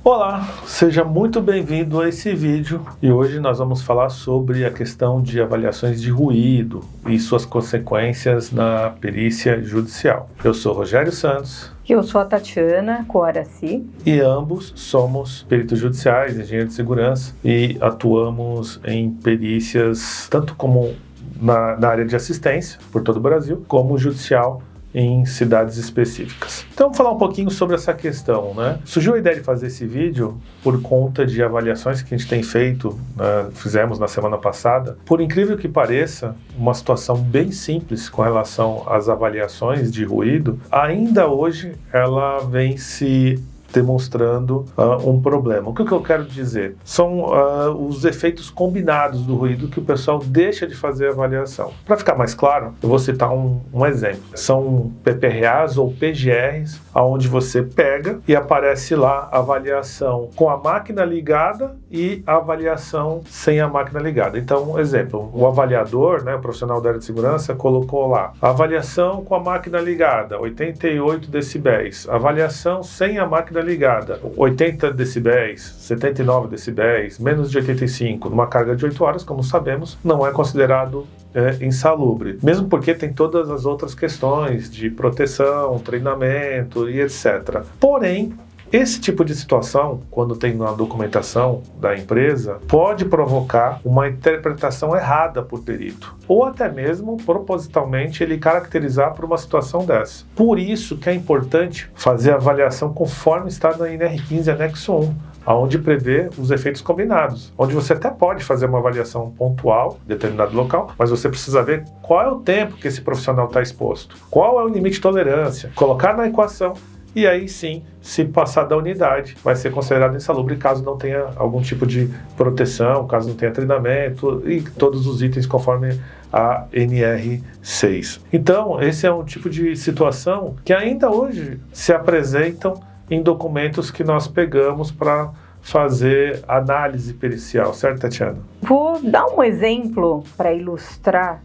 Olá, seja muito bem-vindo a esse vídeo e hoje nós vamos falar sobre a questão de avaliações de ruído e suas consequências na perícia judicial. Eu sou Rogério Santos. Eu sou a Tatiana Coaraci. E ambos somos peritos judiciais, engenheiros de segurança e atuamos em perícias tanto como na área de assistência por todo o Brasil, como judicial em cidades específicas. Então vamos falar um pouquinho sobre essa questão, né? Surgiu a ideia de fazer esse vídeo por conta de avaliações que a gente tem feito, fizemos na semana passada. Por incrível que pareça, uma situação bem simples com relação às avaliações de ruído, ainda hoje ela vem se demonstrando um problema. O que eu quero dizer? São os efeitos combinados do ruído que o pessoal deixa de fazer a avaliação. Para ficar mais claro, eu vou citar um exemplo. São PPRAs ou PGRs, onde você pega e aparece lá a avaliação com a máquina ligada e a avaliação sem a máquina ligada. Então, exemplo, o avaliador, o profissional da área de segurança, colocou lá a avaliação com a máquina ligada, 88 decibéis. Avaliação sem a máquina ligada, 80 decibéis, 79 decibéis, menos de 85, numa carga de 8 horas, como sabemos, não é considerado insalubre. Mesmo porque tem todas as outras questões de proteção, treinamento e etc. Porém, esse tipo de situação, quando tem na documentação da empresa, pode provocar uma interpretação errada por perito, ou até mesmo, propositalmente, ele caracterizar por uma situação dessa. Por isso que é importante fazer a avaliação conforme está na NR15 anexo 1, onde prevê os efeitos combinados, onde você até pode fazer uma avaliação pontual em determinado local, mas você precisa ver qual é o tempo que esse profissional está exposto, qual é o limite de tolerância, colocar na equação. E aí sim, se passar da unidade, vai ser considerado insalubre caso não tenha algum tipo de proteção, caso não tenha treinamento e todos os itens conforme a NR6. Então, esse é um tipo de situação que ainda hoje se apresentam em documentos que nós pegamos para fazer análise pericial, certo, Tatiana? Vou dar um exemplo para ilustrar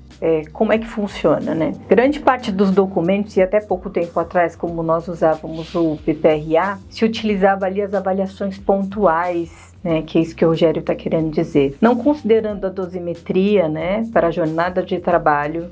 como é que funciona, né? Grande parte dos documentos, e até pouco tempo atrás, como nós usávamos o PPRA, se utilizava ali as avaliações pontuais, que é isso que o Rogério está querendo dizer. Não considerando a dosimetria, para a jornada de trabalho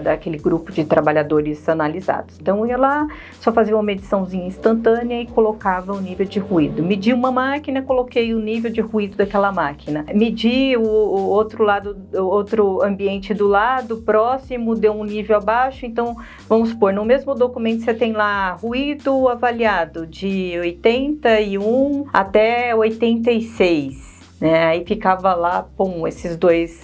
daquele grupo de trabalhadores analisados. Então, ela só fazia uma mediçãozinha instantânea e colocava o nível de ruído. Medi uma máquina, coloquei o nível de ruído daquela máquina. Medi o outro lado, o outro ambiente do lado, próximo, deu um nível abaixo. Então, vamos supor, no mesmo documento você tem lá ruído avaliado de 81 até 86. Aí ficava lá,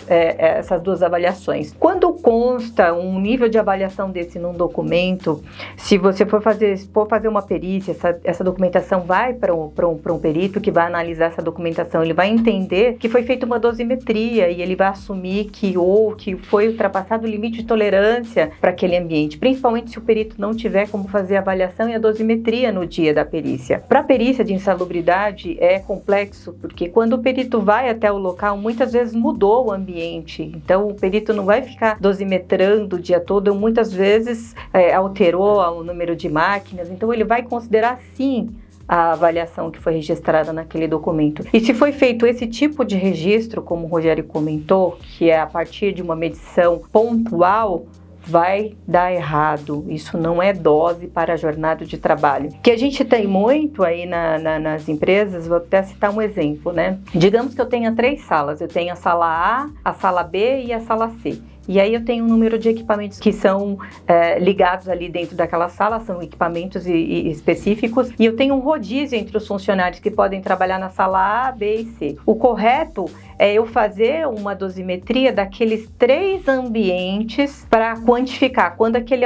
essas duas avaliações. Quando consta um nível de avaliação desse num documento, se você for fazer uma perícia, essa documentação vai para um perito que vai analisar essa documentação, ele vai entender que foi feita uma dosimetria e ele vai assumir que foi ultrapassado o limite de tolerância para aquele ambiente, principalmente se o perito não tiver como fazer a avaliação e a dosimetria no dia da perícia. Para a perícia de insalubridade é complexo, porque quando o perito vai até o local, muitas vezes mudou o ambiente, então o perito não vai ficar dosimetrando o dia todo, muitas vezes alterou o número de máquinas, então ele vai considerar sim a avaliação que foi registrada naquele documento. E se foi feito esse tipo de registro, como o Rogério comentou, que é a partir de uma medição pontual, vai dar errado. Isso não é dose para a jornada de trabalho. Que a gente tem muito aí nas empresas, vou até citar um exemplo, Digamos que eu tenha 3 salas. Eu tenho a sala A, a sala B e a sala C. E aí eu tenho um número de equipamentos que são ligados ali dentro daquela sala, são equipamentos específicos, e eu tenho um rodízio entre os funcionários que podem trabalhar na sala A, B e C. O correto é eu fazer uma dosimetria daqueles 3 ambientes para quantificar. Quando aquele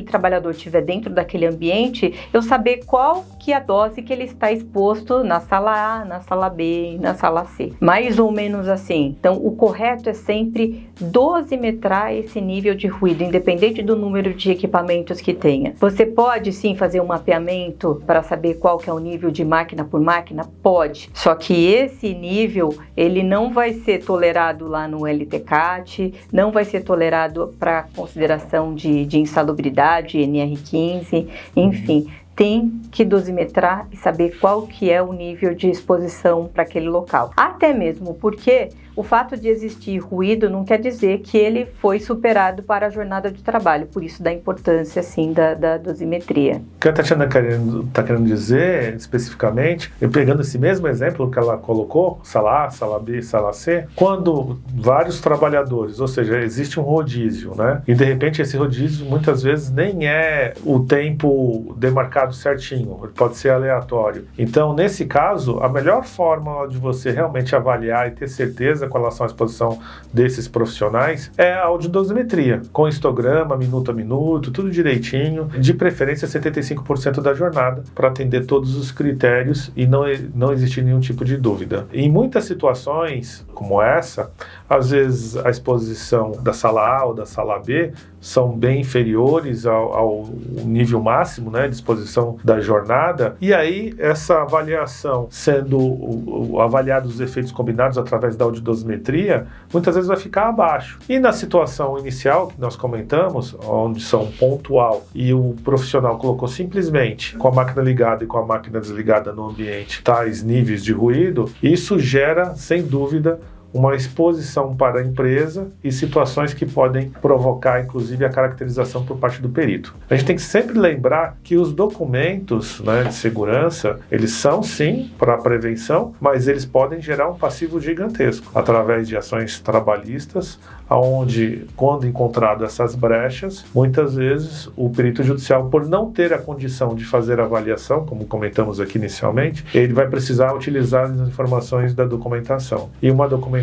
trabalhador estiver dentro daquele ambiente, eu saber qual que é a dose que ele está exposto na sala A, na sala B e na sala C. Mais ou menos assim. Então, o correto é sempre dosimetrar esse nível de ruído, independente do número de equipamentos que tenha. Você pode sim fazer um mapeamento para saber qual que é o nível de máquina por máquina? Pode. Só que esse nível ele não vai ser tolerado lá no LTCAT, não vai ser tolerado para consideração de insalubridade, NR15, enfim. tem que dosimetrar e saber qual que é o nível de exposição para aquele local. Até mesmo porque o fato de existir ruído não quer dizer que ele foi superado para a jornada de trabalho, por isso da importância, sim, da dosimetria. O que a Tatiana está querendo dizer, especificamente, pegando esse mesmo exemplo que ela colocou, sala A, sala B, sala C, quando vários trabalhadores, ou seja, existe um rodízio, né? E de repente esse rodízio muitas vezes nem é o tempo demarcado certinho, ele pode ser aleatório. Então, nesse caso, a melhor forma de você realmente avaliar e ter certeza com relação à exposição desses profissionais é a audiodosimetria, com histograma, minuto a minuto, tudo direitinho, de preferência 75% da jornada, para atender todos os critérios e não existir nenhum tipo de dúvida. Em muitas situações, como essa, às vezes a exposição da sala A ou da sala B são bem inferiores ao nível máximo, né, de exposição da jornada, e aí essa avaliação, sendo avaliados os efeitos combinados através da audiodosimetria, muitas vezes vai ficar abaixo. E na situação inicial que nós comentamos, onde são pontual e o profissional colocou simplesmente com a máquina ligada e com a máquina desligada no ambiente tais níveis de ruído, isso gera, sem dúvida, uma exposição para a empresa e situações que podem provocar, inclusive, a caracterização por parte do perito. A gente tem que sempre lembrar que os documentos, né, de segurança, eles são, sim, para a prevenção, mas eles podem gerar um passivo gigantesco através de ações trabalhistas, onde, quando encontrado essas brechas, muitas vezes o perito judicial, por não ter a condição de fazer a avaliação, como comentamos aqui inicialmente, ele vai precisar utilizar as informações da documentação. E uma documentação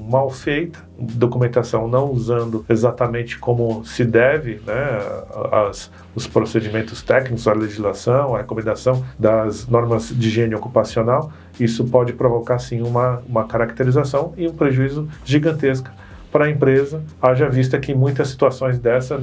mal feita, documentação não usando exatamente como se deve, né, os procedimentos técnicos, a legislação, a recomendação das normas de higiene ocupacional, isso pode provocar, sim, uma caracterização e um prejuízo gigantesco para a empresa, haja vista que em muitas situações dessa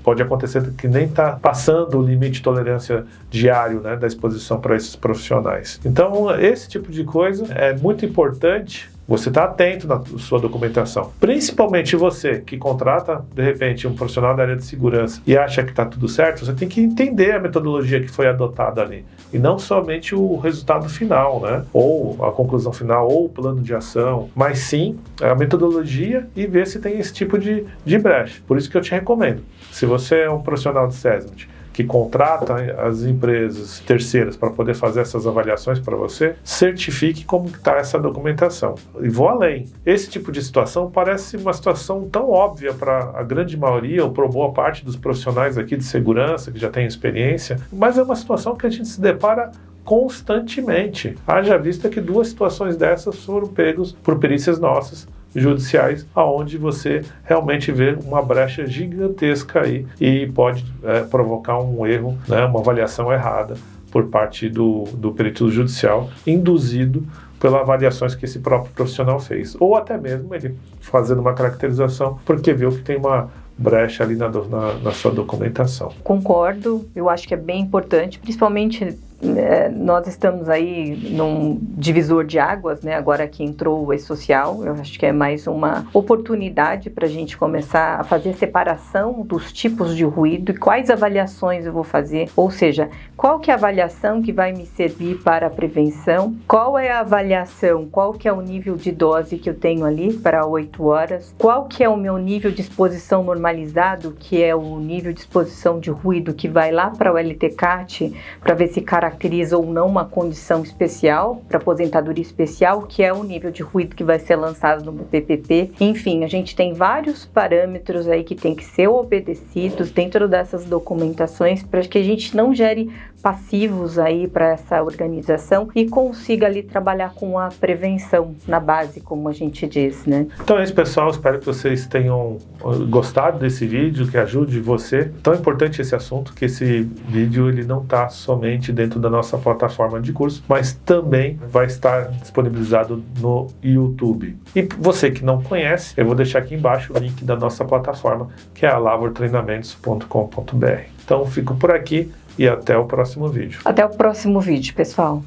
pode acontecer que nem está passando o limite de tolerância diário, né, da exposição para esses profissionais. Então, esse tipo de coisa é muito importante você estar atento na sua documentação. Principalmente você que contrata, de repente, um profissional da área de segurança e acha que está tudo certo, você tem que entender a metodologia que foi adotada ali. E não somente o resultado final, né? Ou a conclusão final, ou o plano de ação, mas sim a metodologia e ver se tem esse tipo de brecha. Por isso que eu te recomendo. Se você é um profissional de SESMIT, que contrata as empresas terceiras para poder fazer essas avaliações para você, certifique como está essa documentação. E vou além. Esse tipo de situação parece uma situação tão óbvia para a grande maioria, ou para boa parte dos profissionais aqui de segurança, que já têm experiência, mas é uma situação que a gente se depara constantemente. Haja vista que 2 situações dessas foram pegas por perícias nossas, judiciais, aonde você realmente vê uma brecha gigantesca aí e pode provocar um erro, né, uma avaliação errada por parte do perito judicial, induzido pelas avaliações que esse próprio profissional fez. Ou até mesmo ele fazendo uma caracterização porque viu que tem uma brecha ali na sua documentação. Concordo, eu acho que é bem importante, principalmente nós estamos aí num divisor de águas, né? Agora que entrou o E-Social, eu acho que é mais uma oportunidade para a gente começar a fazer separação dos tipos de ruído e quais avaliações eu vou fazer, ou seja, qual que é a avaliação que vai me servir para a prevenção, qual é a avaliação, qual que é o nível de dose que eu tenho ali para 8 horas, qual que é o meu nível de exposição normalizado, que é o nível de exposição de ruído que vai lá para o LTCAT, para ver se caracteriza ou não uma condição especial, para aposentadoria especial, que é o nível de ruído que vai ser lançado no PPP. Enfim, a gente tem vários parâmetros aí que tem que ser obedecidos dentro dessas documentações para que a gente não gere passivos aí para essa organização e consiga ali trabalhar com a prevenção na base, como a gente diz, né? Então é isso, pessoal. Espero que vocês tenham gostado desse vídeo, que ajude você. Tão importante esse assunto que esse vídeo ele não está somente dentro da nossa plataforma de curso, mas também vai estar disponibilizado no YouTube. E você que não conhece, eu vou deixar aqui embaixo o link da nossa plataforma, que é a lavortreinamentos.com.br. Então fico por aqui e até o próximo vídeo. Até o próximo vídeo, pessoal.